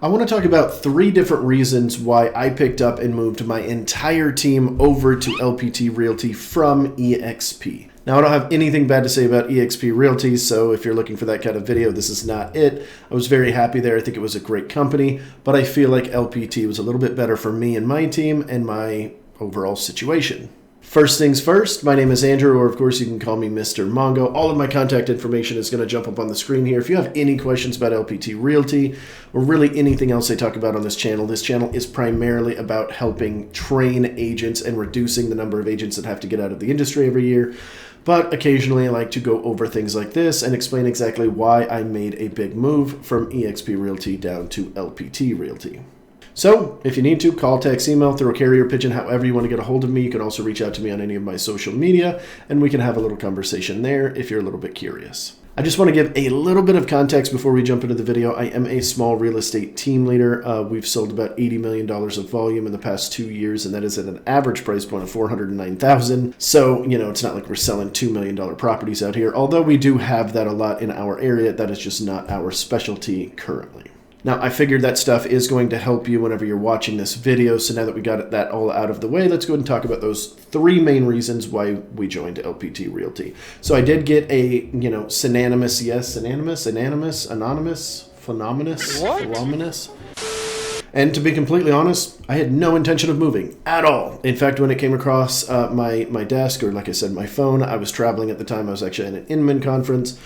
I want to talk about 3 different reasons why I picked up and moved my entire team over to LPT Realty from EXP. Now, I don't have anything bad to say about EXP Realty, so if you're looking for that kind of video, this is not it. I was very happy there. I think it was a great company, but I feel like LPT was a little bit better for me and my team and my overall situation. First things first, my name is Andrew, or of course you can call me Mister Mongo. All of my contact information is going to jump up on the screen here. If you have any questions about LPT Realty or really anything else I talk about on this channel is primarily about helping train agents and reducing the number of agents that have to get out of the industry every year. But occasionally I like to go over things like this and explain exactly why I made a big move from EXP Realty down to LPT Realty. So if you need to, call, text, email, throw a carrier pigeon, however you want to get a hold of me. You can also reach out to me on any of my social media, and we can have a little conversation there if you're a little bit curious. I just want to give a little bit of context before we jump into the video. I am a small real estate team leader. We've sold about $80 million of volume in the past 2 years, and that is at an average price point of $409,000. So, it's not like we're selling $2 million properties out here. Although we do have that a lot in our area, that is just not our specialty currently. Now, I figured that stuff is going to help you whenever you're watching this video. So now that we got that all out of the way, let's go ahead and talk about those 3 main reasons why we joined LPT Realty. So I did get a, synonymous, phenomenous. And to be completely honest, I had no intention of moving at all. In fact, when it came across my desk, or like I said, my phone, I was traveling at the time. I was actually at an Inman conference.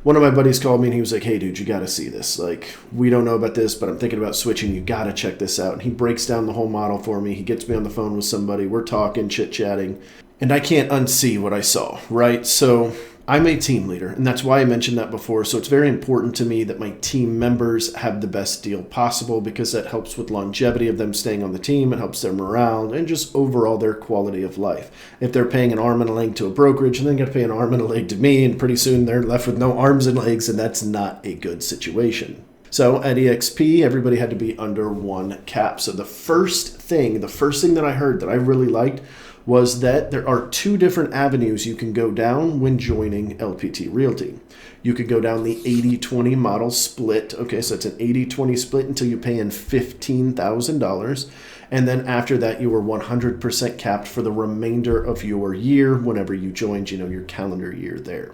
One of my buddies called me and he was like, "Hey dude, you gotta see this. Like, we don't know about this, but I'm thinking about switching. You gotta check this out." And he breaks down the whole model for me. He gets me on the phone with somebody. We're talking, chit-chatting, and I can't unsee what I saw, right? So I'm a team leader, and that's why I mentioned that before. So it's very important to me that my team members have the best deal possible because that helps with longevity of them staying on the team. It helps their morale and just overall their quality of life. If they're paying an arm and a leg to a brokerage and then got to pay an arm and a leg to me, and pretty soon they're left with no arms and legs, and that's not a good situation. So at EXP, everybody had to be under 1 cap. So the first thing that I heard that I really liked was that there are 2 different avenues you can go down when joining LPT Realty. You could go down the 80-20 model split. Okay, so it's an 80-20 split until you pay in $15,000. And then after that, you were 100% capped for the remainder of your year whenever you joined, your calendar year there.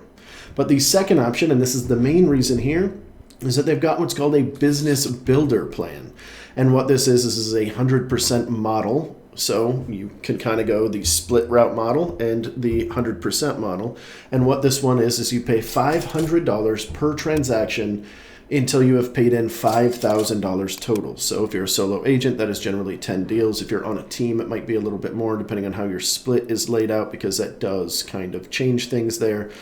But the second option, and this is the main reason here, is that they've got what's called a business builder plan. And what this is a 100% model. So you can kind of go the split route model and the 100% model. And what this one is you pay $500 per transaction until you have paid in $5,000 total. So if you're a solo agent, that is generally 10 deals. If you're on a team, it might be a little bit more depending on how your split is laid out, because that does kind of change things there.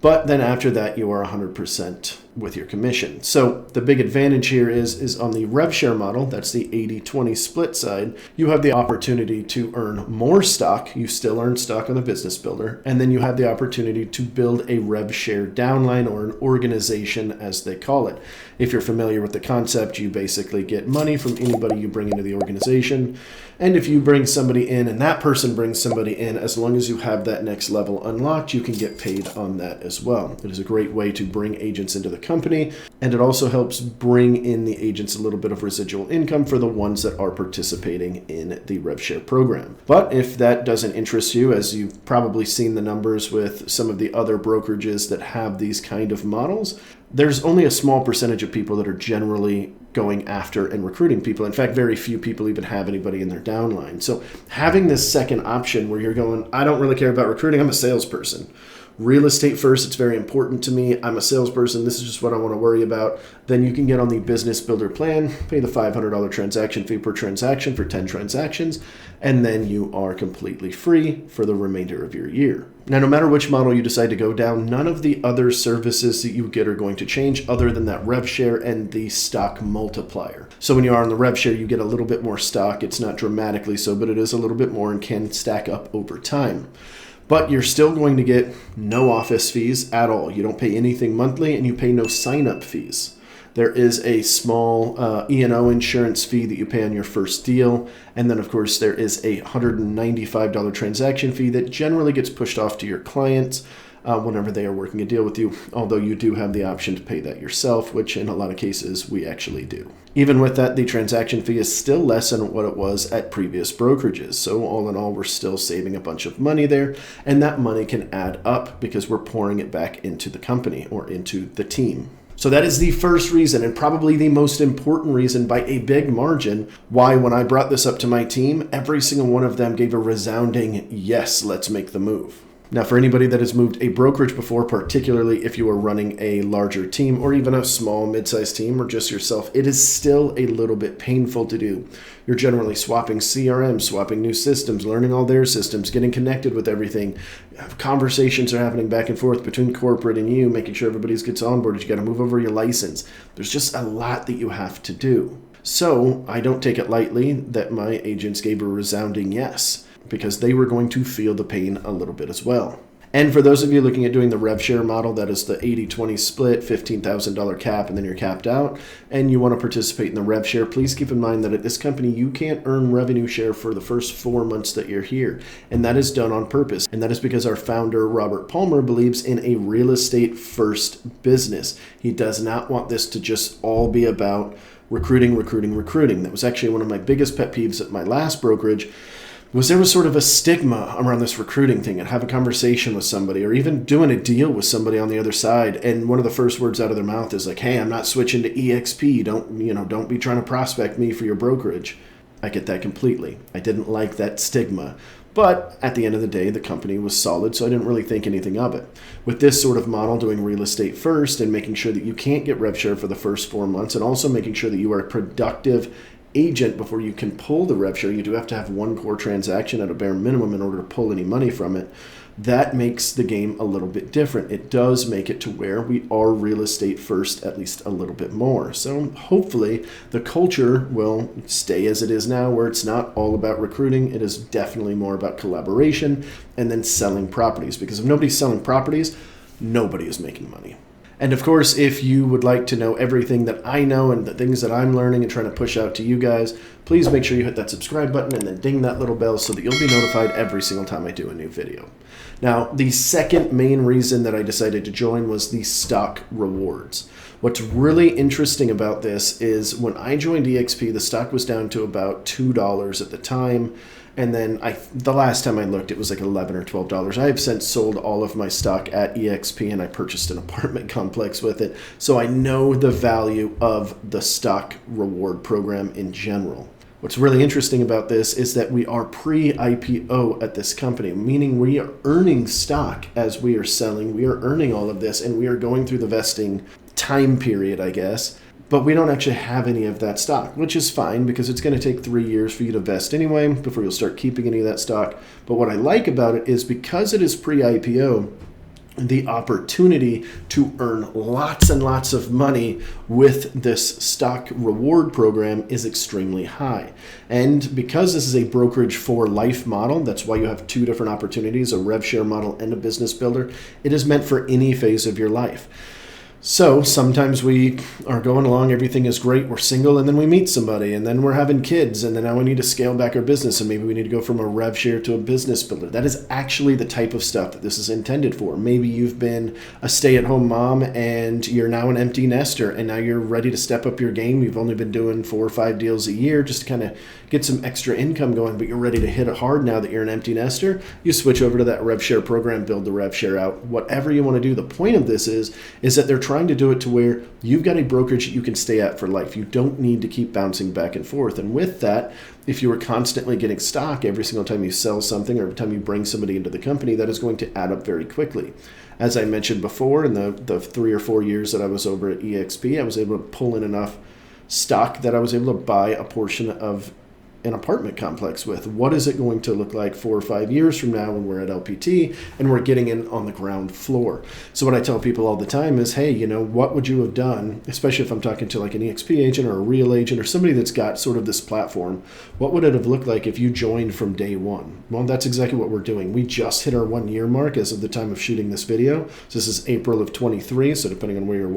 But then after that, you are 100% with your commission. So the big advantage here is on the rev share model, that's the 80-20 split side, you have the opportunity to earn more stock. You still earn stock on the business builder. And then you have the opportunity to build a rev share downline, or an organization as they call it. If you're familiar with the concept, you basically get money from anybody you bring into the organization. And if you bring somebody in and that person brings somebody in, as long as you have that next level unlocked, you can get paid on that as well. It is a great way to bring agents into the company, and it also helps bring in the agents a little bit of residual income for the ones that are participating in the rev share program. But if that doesn't interest you, as you've probably seen the numbers with some of the other brokerages that have these kind of models, there's only a small percentage of people that are generally going after and recruiting people. In fact, very few people even have anybody in their downline. So having this second option where you're going, I don't really care about recruiting, I'm a salesperson. Real estate first, it's very important to me. I'm a salesperson. This is just what I want to worry about. Then you can get on the business builder plan, pay the $500 transaction fee per transaction for 10 transactions, and then you are completely free for the remainder of your year. Now, no matter which model you decide to go down, none of the other services that you get are going to change other than that rev share and the stock multiplier. So when you are on the rev share, you get a little bit more stock. It's not dramatically so, but it is a little bit more and can stack up over time. But you're still going to get no office fees at all. You don't pay anything monthly, and you pay no sign-up fees. There is a small E&O insurance fee that you pay on your first deal. And then, of course, there is a $195 transaction fee that generally gets pushed off to your clients whenever they are working a deal with you, although you do have the option to pay that yourself, which in a lot of cases we actually do. Even with that, the transaction fee is still less than what it was at previous brokerages. So all in all, we're still saving a bunch of money there, and that money can add up because we're pouring it back into the company or into the team. So that is the first reason, and probably the most important reason by a big margin, why when I brought this up to my team, every single one of them gave a resounding, yes, let's make the move. Now, for anybody that has moved a brokerage before, particularly if you are running a larger team or even a small mid-sized team or just yourself, it is still a little bit painful to do. You're generally swapping CRM, swapping new systems, learning all their systems, getting connected with everything. Conversations are happening back and forth between corporate and you, making sure everybody gets onboarded. You got to move over your license. There's just a lot that you have to do. So I don't take it lightly that my agents gave a resounding yes, because they were going to feel the pain a little bit as well. And for those of you looking at doing the rev share model, that is the 80-20 split, $15,000 cap, and then you're capped out, and you want to participate in the rev share, please keep in mind that at this company, you can't earn revenue share for the first 4 months that you're here. And that is done on purpose. And that is because our founder, Robert Palmer, believes in a real estate first business. He does not want this to just all be about recruiting. That was actually one of my biggest pet peeves at my last brokerage. There was sort of a stigma around this recruiting thing and have a conversation with somebody or even doing a deal with somebody on the other side. And one of the first words out of their mouth is like, hey, I'm not switching to EXP. Don't be trying to prospect me for your brokerage. I get that completely. I didn't like that stigma. But at the end of the day, the company was solid, so I didn't really think anything of it. With this sort of model, doing real estate first and making sure that you can't get rev share for the first 4 months and also making sure that you are a productive agent before you can pull the rev share, you do have to have one core transaction at a bare minimum in order to pull any money from it. That makes the game a little bit different. It does make it to where we are real estate first, at least a little bit more. So hopefully the culture will stay as it is now, where it's not all about recruiting. It is definitely more about collaboration and then selling properties, because if nobody's selling properties, nobody is making money. And of course, if you would like to know everything that I know and the things that I'm learning and trying to push out to you guys, please make sure you hit that subscribe button and then ding that little bell so that you'll be notified every single time I do a new video. Now, the second main reason that I decided to join was the stock rewards. What's really interesting about this is when I joined EXP, the stock was down to about $2 at the time. And then the last time I looked, it was like $11 or $12. I have since sold all of my stock at EXP and I purchased an apartment complex with it. So I know the value of the stock reward program in general. What's really interesting about this is that we are pre-IPO at this company, meaning we are earning stock as we are selling. We are earning all of this and we are going through the vesting time period, I guess. But we don't actually have any of that stock, which is fine because it's going to take 3 years for you to vest anyway before you'll start keeping any of that stock. But what I like about it is because it is pre-IPO, the opportunity to earn lots and lots of money with this stock reward program is extremely high. And because this is a brokerage for life model, that's why you have two different opportunities, a rev share model and a business builder. It is meant for any phase of your life. So sometimes we are going along, everything is great, we're single, and then we meet somebody, and then we're having kids, and then now we need to scale back our business, and maybe we need to go from a rev share to a business builder. That is actually the type of stuff that this is intended for. Maybe you've been a stay-at-home mom, and you're now an empty nester, and now you're ready to step up your game. You've only been doing 4 or 5 deals a year just to kind of get some extra income going, but you're ready to hit it hard now that you're an empty nester. You switch over to that rev share program, build the rev share out, whatever you want to do. The point of this is that they're trying to do it to where you've got a brokerage that you can stay at for life. You don't need to keep bouncing back and forth. And with that, if you are constantly getting stock every single time you sell something or every time you bring somebody into the company, that is going to add up very quickly. As I mentioned before, in the 3 or 4 years that I was over at EXP, I was able to pull in enough stock that I was able to buy a portion of an apartment complex with. What is it going to look like 4 or 5 years from now when we're at LPT and we're getting in on the ground floor? So what I tell people all the time is, hey, what would you have done, especially if I'm talking to like an EXP agent or a real agent or somebody that's got sort of this platform, what would it have looked like if you joined from day one? Well, that's exactly what we're doing. We just hit our 1 year mark as of the time of shooting this video. So this is April of 23. So depending on when you're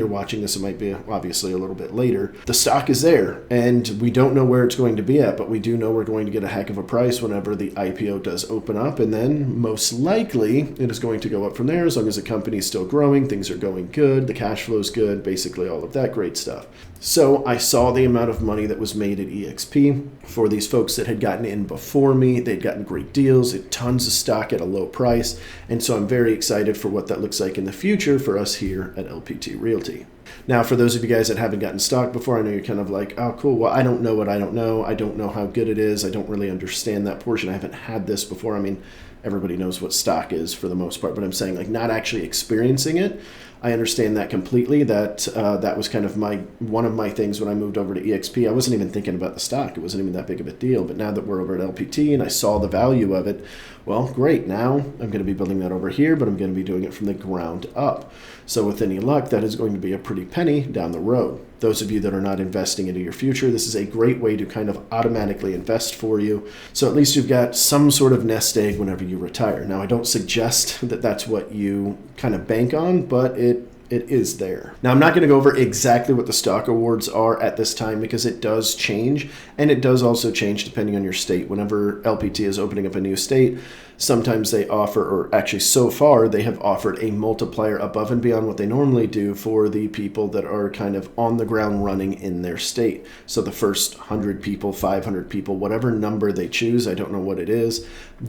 watching this, it might be obviously a little bit later. The stock is there and we don't know where it's going to to be at, but we do know we're going to get a heck of a price whenever the IPO does open up, and then most likely it is going to go up from there as long as the company is still growing, things are going good, the cash flow is good, basically all of that great stuff. So I saw the amount of money that was made at EXP for these folks that had gotten in before me. They'd gotten great deals, tons of stock at a low price, and so I'm very excited for what that looks like in the future for us here at LPT Realty. Now, for those of you guys that haven't gotten stock before, I know you're kind of like, oh, cool. Well, I don't know what I don't know. I don't know how good it is. I don't really understand that portion. I haven't had this before. I mean, everybody knows what stock is for the most part, but I'm saying like not actually experiencing it. I understand that completely. That was kind of one of my things when I moved over to EXP. I wasn't even thinking about the stock. It wasn't even that big of a deal. But now that we're over at LPT and I saw the value of it, well, great. Now I'm going to be building that over here, but I'm going to be doing it from the ground up. So with any luck, that is going to be a pretty penny down the road. Those of you that are not investing into your future, this is a great way to kind of automatically invest for you. So at least you've got some sort of nest egg whenever you retire. Now, I don't suggest that that's what you kind of bank on, but it is there. Now, I'm not going to go over exactly what the stock awards are at this time because it does change, and it does also change depending on your state. Whenever LPT is opening up a new state, sometimes they offer, or actually so far, they have offered a multiplier above and beyond what they normally do for the people that are kind of on the ground running in their state. So the first 100 people, 500 people, whatever number they choose, I don't know what it is,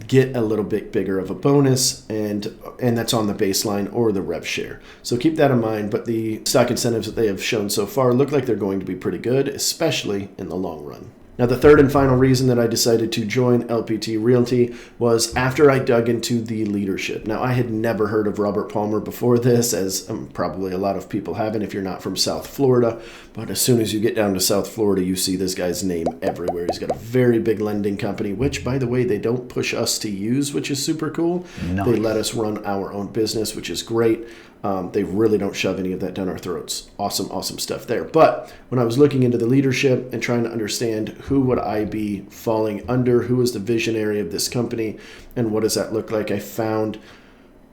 get a little bit bigger of a bonus, and that's on the baseline or the rev share. So keep that in mind, but the stock incentives that they have shown so far look like they're going to be pretty good, especially in the long run. Now, the third and final reason that I decided to join LPT Realty was after I dug into the leadership. Now, I had never heard of Robert Palmer before this, as probably a lot of people haven't if you're not from South Florida. But as soon as you get down to South Florida, you see this guy's name everywhere. He's got a very big lending company, which, by the way, they don't push us to use, which is super cool. Nice. They let us run our own business, which is great. They really don't shove any of that down our throats. Awesome, awesome stuff there. But when I was looking into the leadership and trying to understand who would I be falling under, who is the visionary of this company, and what does that look like, I found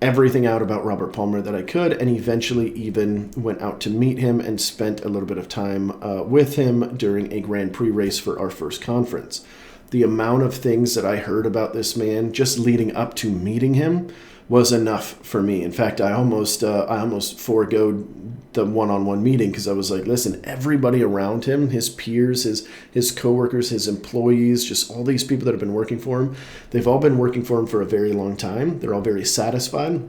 everything out about Robert Palmer that I could, and eventually even went out to meet him and spent a little bit of time with him during a Grand Prix race for our first conference. The amount of things that I heard about this man just leading up to meeting him was enough for me. In fact, I almost foregoed the one-on-one meeting because I was like, listen, everybody around him, his peers, his coworkers, his employees, just all these people that have been working for him, they've all been working for him for a very long time. They're all very satisfied.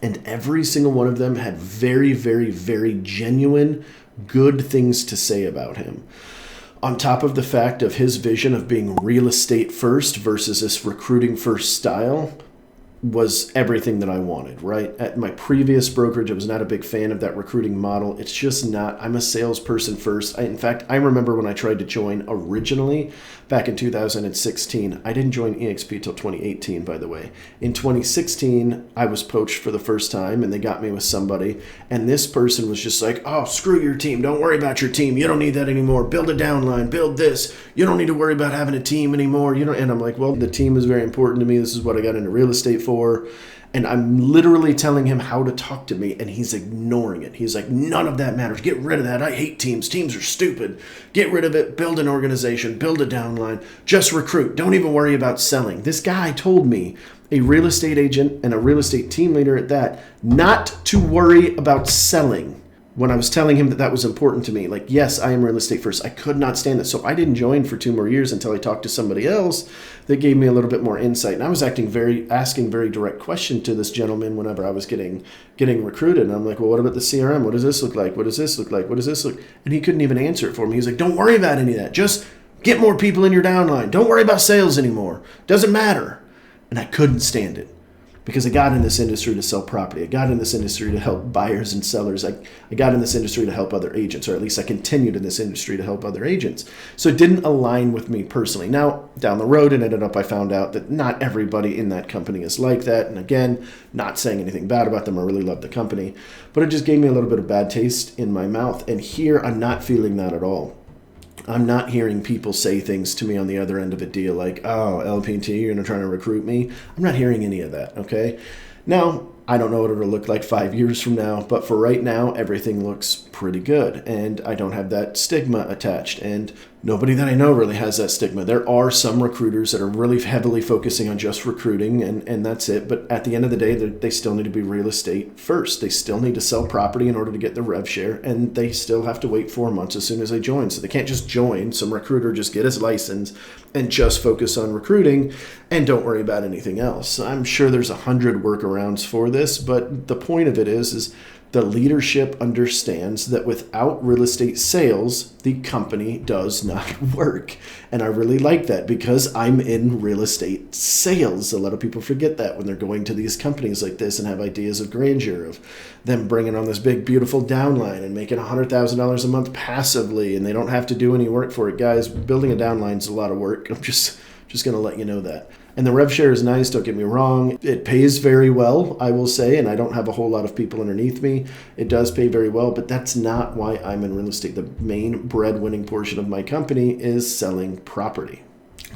And every single one of them had very, very, very genuine, good things to say about him. On top of the fact of his vision of being real estate first versus this recruiting first style, was everything that I wanted, right? At my previous brokerage, I was not a big fan of that recruiting model. It's just not. I'm a salesperson first. In fact, I remember when I tried to join originally back in 2016. I didn't join EXP till 2018, by the way. In 2016, I was poached for the first time, and they got me with somebody. And this person was just like, oh, screw your team. Don't worry about your team. You don't need that anymore. Build a downline. Build this. You don't need to worry about having a team anymore. And I'm like, well, the team is very important to me. This is what I got into real estate for. And I'm literally telling him how to talk to me, and he's ignoring it. He's like, none of that matters. Get rid of that. I hate teams. Teams are stupid. Get rid of it. Build an organization. Build a downline. Just recruit. Don't even worry about selling. This guy told me, a real estate agent and a real estate team leader at that, not to worry about selling. When I was telling him that that was important to me, like, yes, I am real estate first. I could not stand that. So I didn't join for 2 more years until I talked to somebody else that gave me a little bit more insight. And I was asking very direct question to this gentleman whenever I was getting recruited. And I'm like, well, what about the CRM? What does this look like? What does this look like? What does this look? And he couldn't even answer it for me. He's like, don't worry about any of that. Just get more people in your downline. Don't worry about sales anymore. Doesn't matter. And I couldn't stand it. Because I got in this industry to sell property. I got in this industry to help buyers and sellers. I got in this industry to help other agents, or at least I continued in this industry to help other agents. So it didn't align with me personally. Now, down the road, I found out that not everybody in that company is like that. And again, not saying anything bad about them. I really love the company. But it just gave me a little bit of bad taste in my mouth. And here, I'm not feeling that at all. I'm not hearing people say things to me on the other end of a deal like, oh, LPT, you're going to try to recruit me. I'm not hearing any of that, okay? Now, I don't know what it'll look like 5 years from now, but for right now, everything looks pretty good. And I don't have that stigma attached. And nobody that I know really has that stigma. There are some recruiters that are really heavily focusing on just recruiting, and that's it. But at the end of the day, they still need to be real estate first. They still need to sell property in order to get the rev share, and they still have to wait 4 months as soon as they join. So they can't just join, some recruiter just get his license and just focus on recruiting and don't worry about anything else. I'm sure there's 100 workarounds for this, but the point of it is the leadership understands that without real estate sales, the company does not work. And I really like that because I'm in real estate sales. A lot of people forget that when they're going to these companies like this and have ideas of grandeur, of them bringing on this big, beautiful downline and making $100,000 a month passively, and they don't have to do any work for it. Guys, building a downline is a lot of work. I'm just going to let you know that. And the rev share is nice, don't get me wrong. It pays very well, I will say, and I don't have a whole lot of people underneath me. It does pay very well, but that's not why I'm in real estate. The main breadwinning portion of my company is selling property.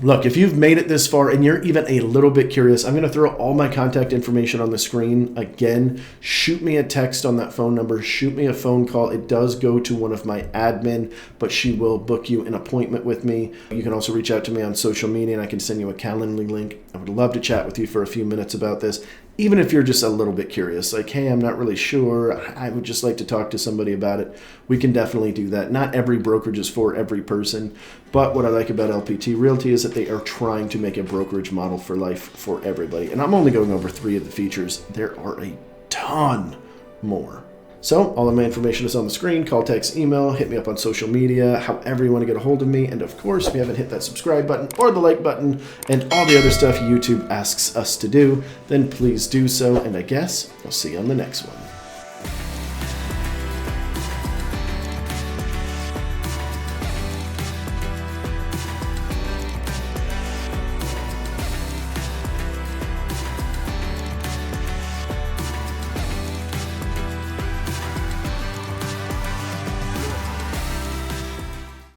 Look, if you've made it this far and you're even a little bit curious, I'm going to throw all my contact information on the screen. Again, shoot me a text on that phone number. Shoot me a phone call. It does go to one of my admin, but she will book you an appointment with me. You can also reach out to me on social media, and I can send you a Calendly link. I would love to chat with you for a few minutes about this. Even if you're just a little bit curious, like, hey, I'm not really sure, I would just like to talk to somebody about it, we can definitely do that. Not every brokerage is for every person, but what I like about LPT Realty is that they are trying to make a brokerage model for life for everybody. And I'm only going over 3 of the features. There are a ton more. So all of my information is on the screen. Call, text, email, hit me up on social media, however you want to get a hold of me. And of course, if you haven't hit that subscribe button or the like button and all the other stuff YouTube asks us to do, then please do so. And I guess I'll see you on the next one.